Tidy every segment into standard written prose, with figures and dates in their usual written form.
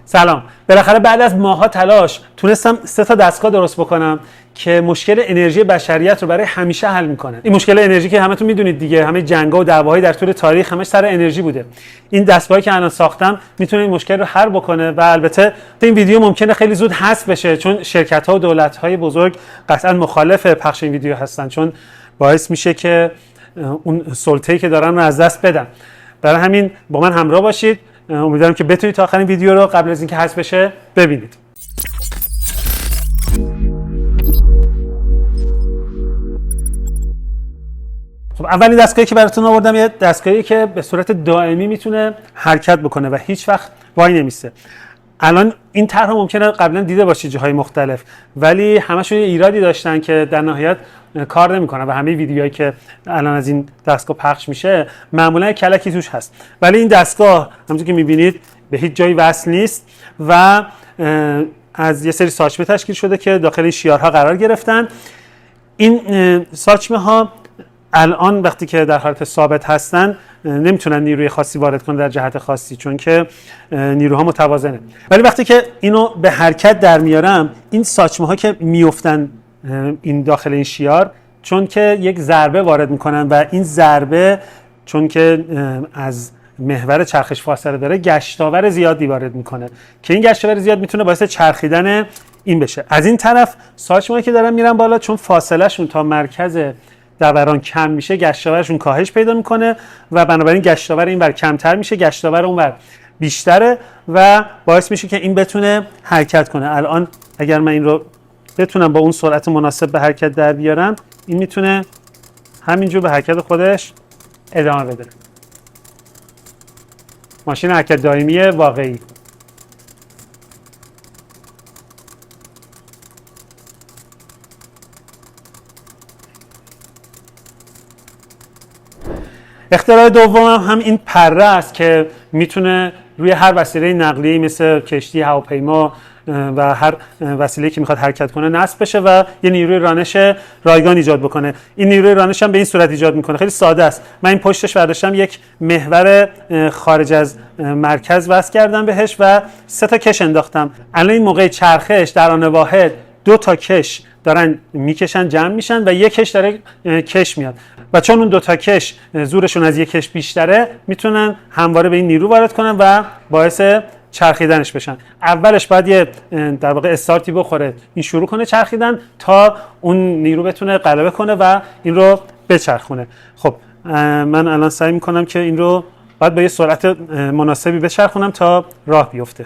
سلام. بالاخره بعد از ماها تلاش تونستم 3 تا دستگاه درست بکنم که مشکل انرژی بشریت رو برای همیشه حل میکنه. این مشکل انرژی که همتون میدونید دیگه، همه جنگ‌ها و دعواهای در طول تاریخ همش سر انرژی بوده. این دستگاهی که الان ساختم میتونه این مشکل رو حل بکنه و البته این ویدیو ممکنه خیلی زود حذف بشه چون شرکت‌ها و دولت‌های بزرگ قطعاً مخالف پخش این ویدیو هستن، چون باعث میشه که اون سلطه‌ای که دارن رو از دست بدن. برای همین با من همراه باشید. امیدوارم که بتونید تا آخرین ویدیو رو قبل از اینکه حذف بشه ببینید. خب اولین دستگاهی که براتون آوردم یه دستگاهی که به صورت دائمی میتونه حرکت بکنه و هیچ وقت وای نمیسته. الان این طرح ممکنه قبلا دیده باشید جاهای مختلف، ولی همشون یه ایرادی داشتن که در نهایت کار نمیکنه و همه ویدیوهایی که الان از این دستگاه پخش میشه معمولا کلکی توش هست. ولی این دستگاه همونطور که میبینید به هیچ جایی وصل نیست و از یه سری ساچمه تشکیل شده که داخل این شیارها قرار گرفتن. این ساچمه ها الان وقتی که در حالت ثابت هستن نمیتونن نیروی خاصی وارد کنن در جهت خاصی، چون که نیروها متوازنه. ولی وقتی که اینو به حرکت در میارم، این ساچمه ها که میافتن این داخل این شیار، چون که یک ضربه وارد میکنن و این ضربه چون که از محور چرخش فاصله داره گشتاور زیادی وارد میکنه که این گشتاور زیاد میتونه باعث چرخیدن این بشه. از این طرف ساچمه‌ای که دارن میرن بالا، چون فاصله شون تا مرکز دوران کم میشه، گشتاورشون کاهش پیدا میکنه و بنابراین گشتاور اینور کمتر میشه، گشتاور اونور بیشتره و باعث میشه که این بتونه حرکت کنه. الان اگر من این رو بتونم با اون سرعت مناسب به حرکت در بیارم، این میتونه همینجور به حرکت خودش ادامه بده. ماشین حرکت دائمی واقعی. اختراع دوم هم این پره است که میتونه روی هر وسیله نقلیه‌ای مثل کشتی، هواپیما و هر وسیله‌ای که میخواد حرکت کنه نصب بشه و یه نیروی رانش رایگان ایجاد بکنه. این نیروی رانش هم به این صورت ایجاد میکنه. خیلی ساده است. من این پشتش برداشتم، یک محور خارج از مرکز وصل کردم بهش و 3 تا کش انداختم. الان این موقع چرخش در آن واحد 2 تا کش دارن میکشن، جمع میشن و یک کش داره کش میاد و چون اون 2 تا کش زورشون از یک کش بیشتره، میتونن همواره به این نیرو وارد کنن و باعث چرخیدنش بشن. اولش باید یه در واقع استارتی بخوره، این شروع کنه چرخیدن تا اون نیرو بتونه غلبه کنه و این رو بچرخونه. خب من الان سعی میکنم که این رو باید با یه سرعت مناسبی بچرخونم تا راه بیفته.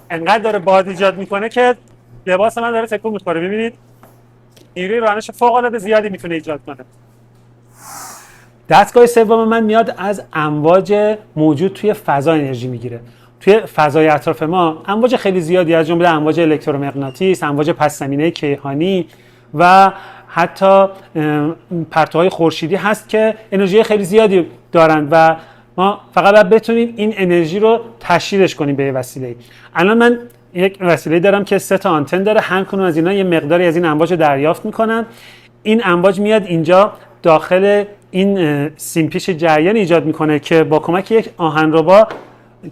انقدر داره باد ایجاد میکنه که لباس من داره تکون میخوره. ببینید نیروی رانش فوق العاده زیادی میتونه ایجاد کنه. دستگاه سوم من میاد از امواج موجود توی فضا انرژی میگیره. توی فضای اطراف ما امواج خیلی زیادی از جمله امواج الکترومغناطیس، امواج پس زمینه کیهانی و حتی پرتوهای خورشیدی هست که انرژی خیلی زیادی دارن و ما فقط باید بتونیم این انرژی رو تشدیدش کنیم به یه وسیله. الان من یک وسیله دارم که 3 تا آنتن داره. هر کدوم از اینا یه مقداری از این امواج رو دریافت میکنن. این امواج میاد اینجا داخل این سیمپیچ جریان ایجاد میکنه که با کمک یک آهنربا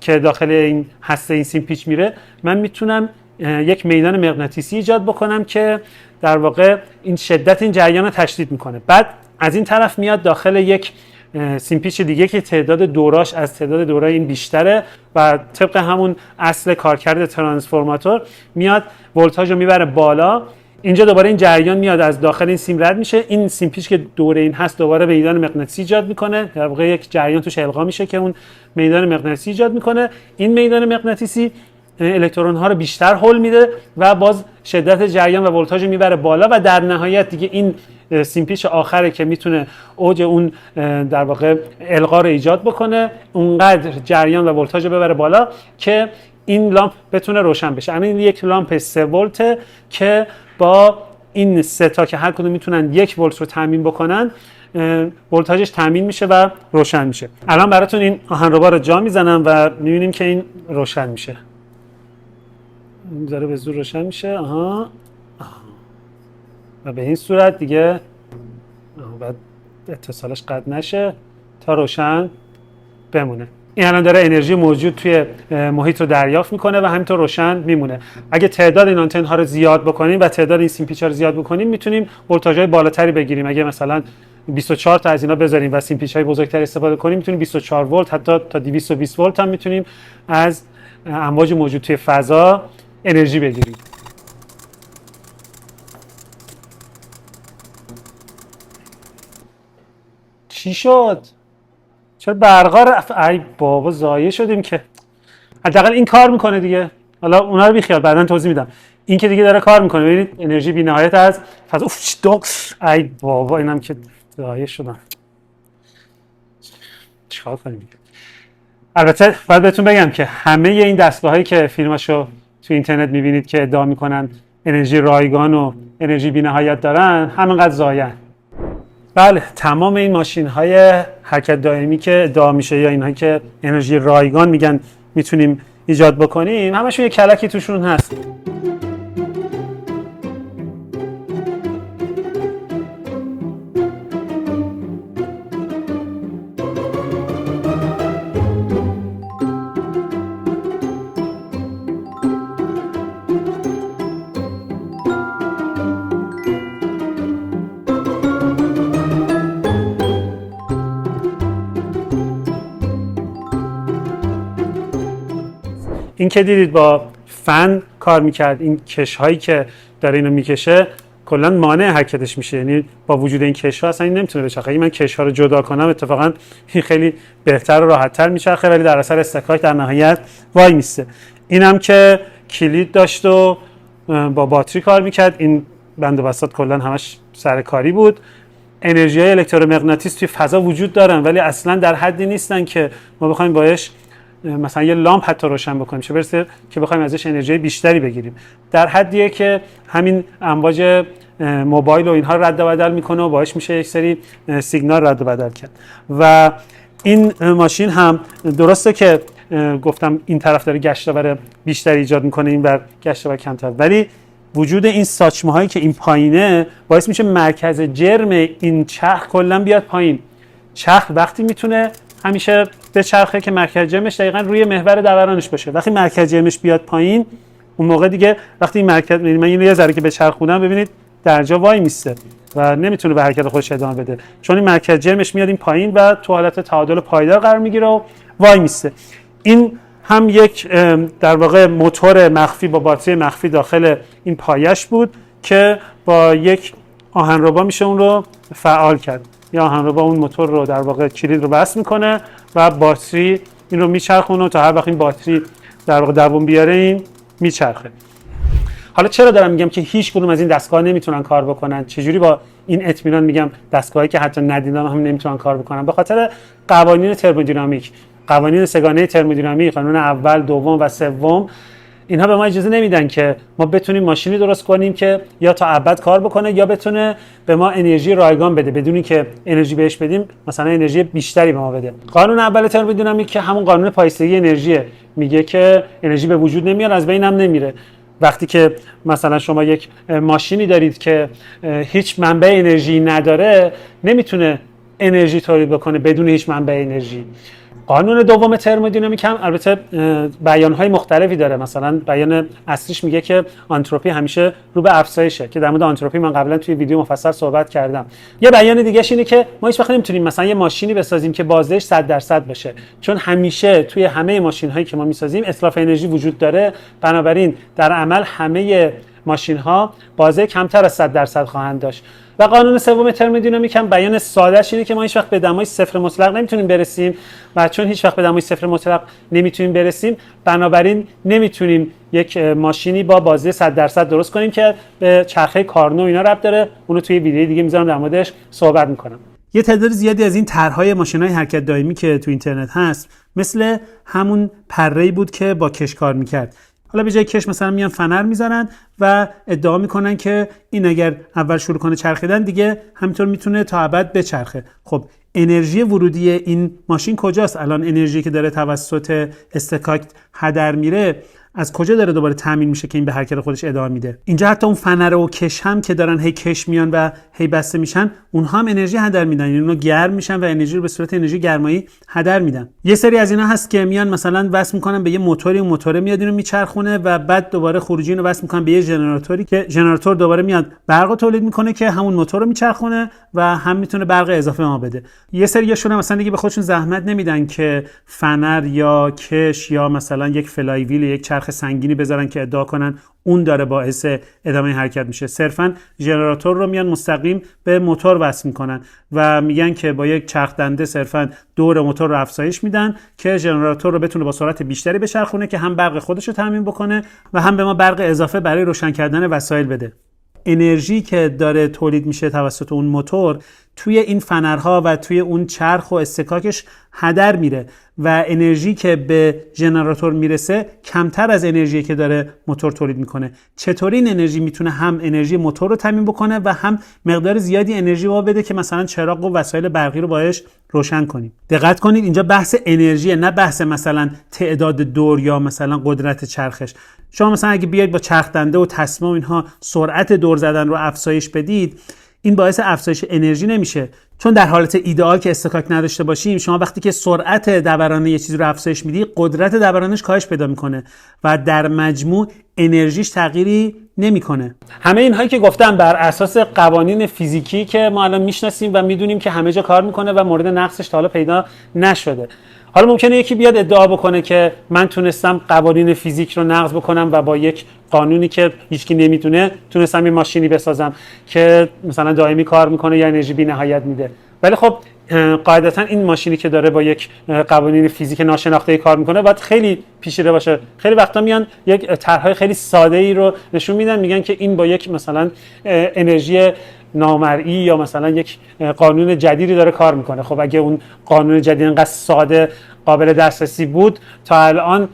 که داخل این هسته این سیمپیچ میره، من میتونم یک میدان مغناطیسی ایجاد بکنم که در واقع این شدت این جریان رو تشدید میکنه. بعد از این طرف میاد داخل یک سیمپیچ دیگه که تعداد دوراش از تعداد دورای این بیشتره و طبق همون اصل کارکرد ترانسفورماتور میاد ولتاژ رو میبره بالا. اینجا دوباره این جریان میاد از داخل این سیم رد میشه. این سیمپیچ که دور این هست دوباره میدان مغناطیسی ایجاد میکنه، در واقع یک جریان توش القا میشه که اون میدان مغناطیسی ایجاد میکنه. این میدان مغناطیسی الکترون ها رو بیشتر هول میده و باز شدت جریان و ولتاژ میبره بالا و در نهایت دیگه این سیمپیچ آخره که میتونه اوج اون در واقع القا رو ایجاد بکنه، اونقدر جریان و ولتاژ رو ببره بالا که این لامپ بتونه روشن بشه. این یک لامپ 3 ولت که با این 3 تا که هر کدوم میتونن 1 ولت رو تامین بکنن، ولتاژش تامین میشه و روشن میشه. الان براتون این آهنربا رو جا میزنم و میبینیم که این روشن میشه. داره به زور روشن میشه. و به این صورت دیگه بعد اتصالش قطع نشه تا روشن بمونه. این الان داره انرژی موجود توی محیط رو دریافت میکنه و همینطور روشن میمونه. اگه تعداد این آنتن ها رو زیاد بکنیم و تعداد این سیم پیچ ها رو زیاد بکنیم میتونیم ولتاژهای بالاتری بگیریم. اگه مثلا 24 تا از اینا بذاریم و سیم پیچ های بزرگتر استفاده کنیم میتونیم 24 ولت حتی تا 220 ولت هم میتونیم از امواج موجود توی فضا انرژی بگیریم. چی شد؟ چرا برقا رفت؟ ای بابا ضایع شدیم که. حداقل این کار میکنه دیگه. حالا اونا رو بیخیال بعداً توضیح میدم. این که دیگه داره کار میکنه. ببینید انرژی بی‌نهایت از فضا. ای بابا اینم که ضایع شدن. چیکار کنیم؟ البته باید بهتون بگم که همه این دستگاهایی که فیلماشو تو اینترنت میبینید که ادعا میکنن انرژی رایگان و انرژی بی‌نهایت دارن همینقدر ضایعن. بله تمام این ماشین های حرکت دائمی که ادعا میشه یا اینهایی که انرژی رایگان میگن میتونیم ایجاد بکنیم همشون یه کلکی توشون هست. این که دیدید با فن کار میکرد، این کش هایی که داره اینو میکشه کلا مانع حرکتش میشه، یعنی با وجود این کش ها اصلا این نمیتونه بچرخه. اگه من کش ها رو جدا کنم اتفاقا این خیلی بهتر و راحت تر میچرخه، ولی در اثر استکاک در نهایت وای میسته. اینم که کلید داشت و با باتری کار میکرد، این بند و بساط کلا همش سرکاری بود. انرژی های الکترومغناطیس توی فضا وجود دارن ولی اصلا در حدی نیستن که ما بخوایم باهاش مثلا یه لامپ حتی روشن بکنیم، چه برسه که بخوایم ازش انرژی بیشتری بگیریم. در حدیه که همین امواج موبایل و اینها رد و بدل میکنه و باعث میشه یک سری سیگنال رد و بدل کرد. و این ماشین هم درسته که گفتم این طرف داره گشتاور بیشتری ایجاد میکنه، این بر گشتاور کمتر، ولی وجود این ساچمه هایی که این پایینه باعث میشه مرکز جرم این چرخ کلا بیاد پایین. چرخ وقتی میتونه همیشه به چرخه که مرکز جرمش دقیقاً روی محور دورانش باشه. وقتی مرکز جرمش بیاد پایین اون موقع دیگه وقتی این مرکز، من اینو یه ذره که به چرخونم ببینید در جا وای میسته و نمیتونه به حرکت خودش ادامه بده، چون این مرکز جرمش میاد این پایین و تو حالت تعادل پایدار قرار میگیره و وای میسته. این هم یک در واقع موتور مخفی با باتری مخفی داخل این پایش بود که با یک آهنربا میشه اون رو فعال کرد. یا آهنربا اون موتور رو در واقع کلید رو بس میکنه و باتری این رو میچرخونه تا هر وقت این باتری در واقع دووم بیاره این میچرخه. حالا چرا دارم میگم که هیچ کدوم از این دستگاه نمیتونن کار بکنن؟ چجوری با این اطمینان میگم دستگاهایی که حتی ندیدم هم نمیتونن کار بکنن؟ به خاطر قوانین ترمودینامیک، قوانین سگانه ترمودینامیک، قانون اول، دوم و سوم، اینها به ما اجازه نمیدن که ما بتونیم ماشینی درست کنیم که یا تا ابد کار بکنه یا بتونه به ما انرژی رایگان بده بدونی که انرژی بهش بدیم مثلا انرژی بیشتری به ما بده. قانون اول ترمودینامیک که همون قانون پایستگی انرژیه، میگه که انرژی به وجود نمیاد از بین هم نمیره. وقتی که مثلا شما یک ماشینی دارید که هیچ منبع انرژی نداره نمیتونه انرژی تولید بکنه بدون هیچ منبع انرژی. قانون دوم ترمودینامیک هم البته بیان‌های مختلفی داره. مثلا بیان اصلیش میگه که آنتروپی همیشه رو به افزایشه که در مورد آنتروپی من قبلا توی ویدیو مفصل صحبت کردم. یه بیان دیگه‌ش اینه که ما هیچ وقت نمیتونیم مثلا یه ماشینی بسازیم که بازدهش 100% باشه، چون همیشه توی همه ماشین‌هایی که ما میسازیم اتلاف انرژی وجود داره. بنابراین در عمل همه ماشین‌ها بازده کمتر از 100% خواهند داشت. و قانون سوم ترمودینامیک هم بیان سادهش اینه که ما هیچ وقت به دمای صفر مطلق نمیتونیم برسیم و چون هیچ وقت به دمای صفر مطلق نمیتونیم برسیم بنابراین نمیتونیم یک ماشینی با بازده 100% درست کنیم که به چرخه کارنو اینا ربط داره. اونو توی ویدیو دیگه میذارم در موردش صحبت میکنم. یه تعداد زیادی از این طرح‌های ماشین‌های حرکت دائمی که تو اینترنت هست مثل همون پره‌ای بود که با کش کار میکرد. حالا به جای کش مثلا میان فنر میزنن و ادعا میکنن که این اگر اول شروع کنه چرخیدن دیگه همینطور میتونه تا ابد بچرخه. خب انرژی ورودی این ماشین کجاست؟ الان انرژی که داره توسط استکاک هدر میره از کجا داره دوباره تامین میشه که این به حرکت خودش ادامه میده؟ اینجا حتی اون فنر و کش هم که دارن هی کش میان و هی بسته میشن، اونها هم انرژی هدر میدن، یعنی اونها گرم میشن و انرژی رو به صورت انرژی گرمایی هدر میدن. یه سری از اینا هست که میان مثلا وصل میکنن به یه موتوری، اون موتور میاد اینو میچرخونه و بعد دوباره خروجی اینو وصل میکنن به یه ژنراتوری که ژنراتور دوباره میاد برق تولید میکنه که همون موتور رو میچرخونه و هم میتونه برق اضافه ما بده. یه سریاشون هم مثلا دیگه به خودشون زحمت نمیدن که فنر یا کش یا مثلا یک فلای ویل، یک چرخ سنگینی بذارن که ادعا کنن اون داره باعث ادامه حرکت میشه. صرفاً ژنراتور رو میان مستقیم به موتور وصل میکنن و میگن که با یک چرخ دنده صرفاً دور موتور رو افزایش میدن که ژنراتور رو بتونه با سرعت بیشتری بچرخونه که هم برق خودش رو تامین بکنه و هم به ما برق اضافه برای روشن کردن وسایل بده. انرژی که داره تولید میشه توسط اون موتور توی این فنرها و توی اون چرخ و استکاکش هدر میره و انرژی که به ژنراتور میرسه کمتر از انرژی که داره موتور تولید میکنه. چطوری این انرژی میتونه هم انرژی موتور رو تامین بکنه و هم مقدار زیادی انرژی ما بده که مثلا چراغ و وسایل برقی رو باهاش روشن کنیم؟ دقت کنید اینجا بحث انرژیه، نه بحث مثلا تعداد دور یا مثلا قدرت چرخش. شما مثلا اگه بیاید با چرخ دنده و تسمه و اینها سرعت دور زدن رو افزایش بدید، این باعث افزایش انرژی نمیشه، چون در حالت ایدئال که استکاک نداشته باشیم، شما وقتی که سرعت دوران یه چیزی رو افزایش میدی، قدرت دورانش کاهش پیدا میکنه و در مجموع انرژیش تغییری نمیکنه. همه اینهایی که گفتم بر اساس قوانین فیزیکی که ما الان میشناسیم و میدونیم که همه جا کار میکنه و مورد نقصش تا حالا پیدا نشده. حالا ممکنه یکی بیاد ادعا بکنه که من تونستم قوانین فیزیک رو نقض بکنم و با یک قانونی که هیچکی نمیتونه تونستم یه ماشینی بسازم که مثلا دائمی کار میکنه یا انرژی بی‌نهایت میده. ولی خب قاعدتا این ماشینی که داره با یک قوانین فیزیک ناشناخته کار میکنه باید خیلی پیچیده باشه. خیلی وقتا میان یک طرح‌های خیلی ساده‌ای رو نشون میدن، میگن که این با یک مثلا انرژی نامرئی یا مثلا یک قانون جدیدی داره کار میکنه. خب اگه اون قانون جدید انقدر ساده قابل دسترسی بود تا الان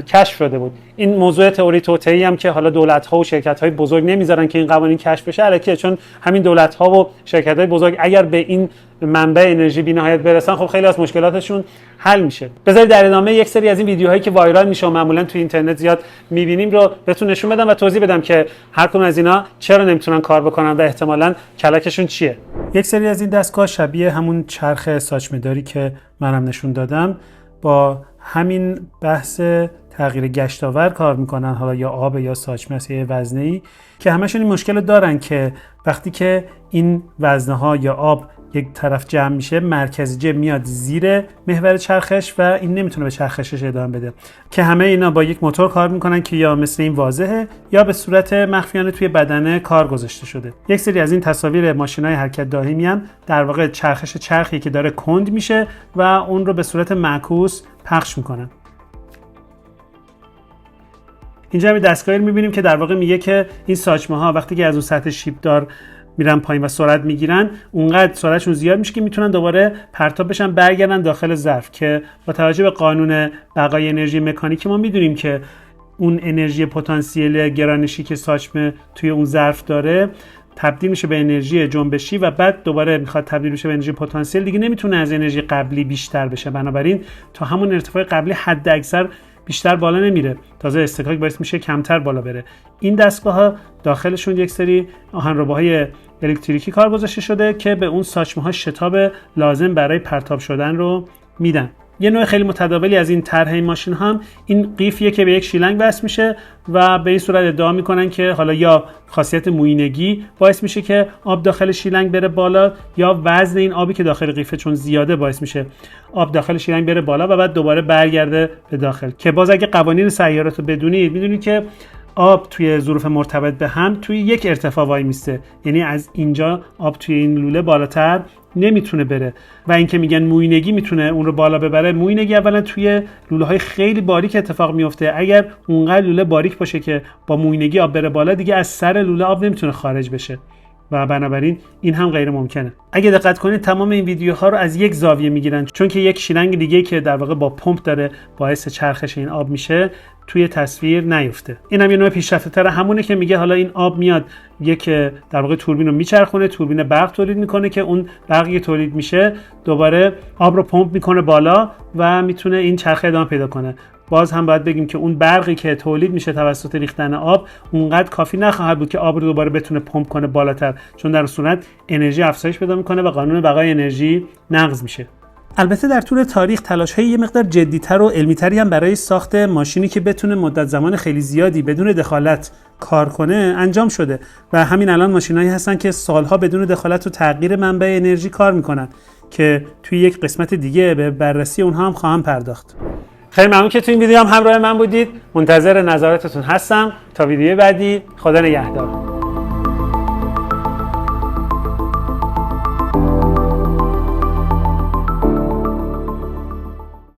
کشف شده بود. این موضوع تئوری توطئه‌ای هم که حالا دولت‌ها و شرکت‌های بزرگ نمیذارن که این قوانین کشف بشه الکیه، چون همین دولت‌ها و شرکت‌های بزرگ اگر به این منبع انرژی بی‌نهایت برسن، خب خیلی از مشکلاتشون حل میشه. بذارید در ادامه یک سری از این ویدیوهایی که وایرال میشه و معمولا تو اینترنت زیاد می‌بینیم رو بهتون نشون بدم و توضیح بدم که هر کدوم از اینا چرا نمیتونن کار بکنن و احتمالاً کلکشون چیه. یک سری از این دستگاه شبیه همون چرخ ساچمه‌داری که منم نشون دادم با همین بحث تغییر گشتاور کار میکنن، حالا یا آب یا ساچمه یا وزنه‌ای، که همشون این مشکل رو دارن که وقتی که این وزنه ها یا آب یک طرف جمع میشه، مرکزیه میاد زیر محور چرخش و این نمیتونه به چرخشش ادامه بده، که همه اینا با یک موتور کار میکنن که یا مثل این واضحه یا به صورت مخفیانه توی بدنه کار گذاشته شده. یک سری از این تصاویر ماشینای حرکت دائمی هم در واقع چرخش چرخی که داره کند میشه و اون رو به صورت معکوس پخش میکنن. اینجا هم دستگاهی رو می‌بینیم که در واقع میگه که این ساچمه ها وقتی که از اون سطح شیبدار میرن پایین و سرعت میگیرن، اونقدر سرعتشون زیاد میشه که میتونن دوباره پرتاب بشن برگردن داخل ظرف، که با توجه به قانون بقای انرژی مکانیکی ما میدونیم که اون انرژی پتانسیل گرانشی که ساچمه توی اون ظرف داره تبدیل میشه به انرژی جنبشی و بعد دوباره میخواد تبدیل بشه به انرژی پتانسیل، دیگه نمیتونه از انرژی قبلی بیشتر بشه، بنابراین تا همون ارتفاع قبلی حد اکثر بیشتر بالا نمیره، تازه استکاک باعث میشه کمتر بالا بره. این دستگاه ها داخلشون یک سری آهنرباهای الکتریکی کار گذاشته شده که به اون ساچمه ها شتاب لازم برای پرتاب شدن رو میدن. یه نوع خیلی متداولی از این طرح این ماشین هم این قیفیه که به یک شیلنگ وصل میشه و به این صورت ادعا میکنن که حالا یا خاصیت موینگی باعث میشه که آب داخل شیلنگ بره بالا، یا وزن این آبی که داخل قیفه چون زیاده باعث میشه آب داخل شیلنگ بره بالا و بعد دوباره برگرده به داخل. که باز اگه قوانین سیارات رو بدونید میدونید که آب توی ظروف مرتبط به هم توی یک ارتفاع وای میسته، یعنی از اینجا آب توی این لوله بالاتر نمیتونه بره. و اینکه میگن موینگی میتونه اون رو بالا ببره، موینگی اولا توی لوله های خیلی باریک اتفاق میفته. اگر اونقدر لوله باریک باشه که با موینگی آب بره بالا، دیگه از سر لوله آب نمیتونه خارج بشه و بنابراین این هم غیر ممکنه. اگه دقت کنید تمام این ویدیوها رو از یک زاویه میگیرن، چون که یک شیلنگ دیگه که در واقع با پمپ داره باعث چرخش این آب میشه توی تصویر نیفته. این هم یه نوع پیشرفته‌تر همونه که میگه حالا این آب میاد یک در واقع توربین رو میچرخونه، توربین برق تولید میکنه که اون برقی تولید میشه دوباره آب رو پمپ میکنه بالا و میتونه این چرخه ادامه پیدا کنه. باز هم باید بگیم که اون برقی که تولید میشه توسط ریختن آب اونقدر کافی نخواهد بود که آب رو دوباره بتونه پمپ کنه بالاتر، چون در اون صورت انرژی افزایش پیدا میکنه و قانون بقای انرژی نقض میشه. البته در طول تاریخ تلاش‌های یه مقدار جدی‌تر و علمی‌تری هم برای ساخت ماشینی که بتونه مدت زمان خیلی زیادی بدون دخالت کار کنه انجام شده و همین الان ماشینایی هستن که سالها بدون دخالت و تغییر منبع انرژی کار میکنن که توی یک قسمت دیگه به بررسی اونها هم خواهم پرداخت. خیلی ممنون که توی این ویدیو هم همراه من بودید. منتظر نظراتتون هستم. تا ویدیو بعدی، خدا نگهدار.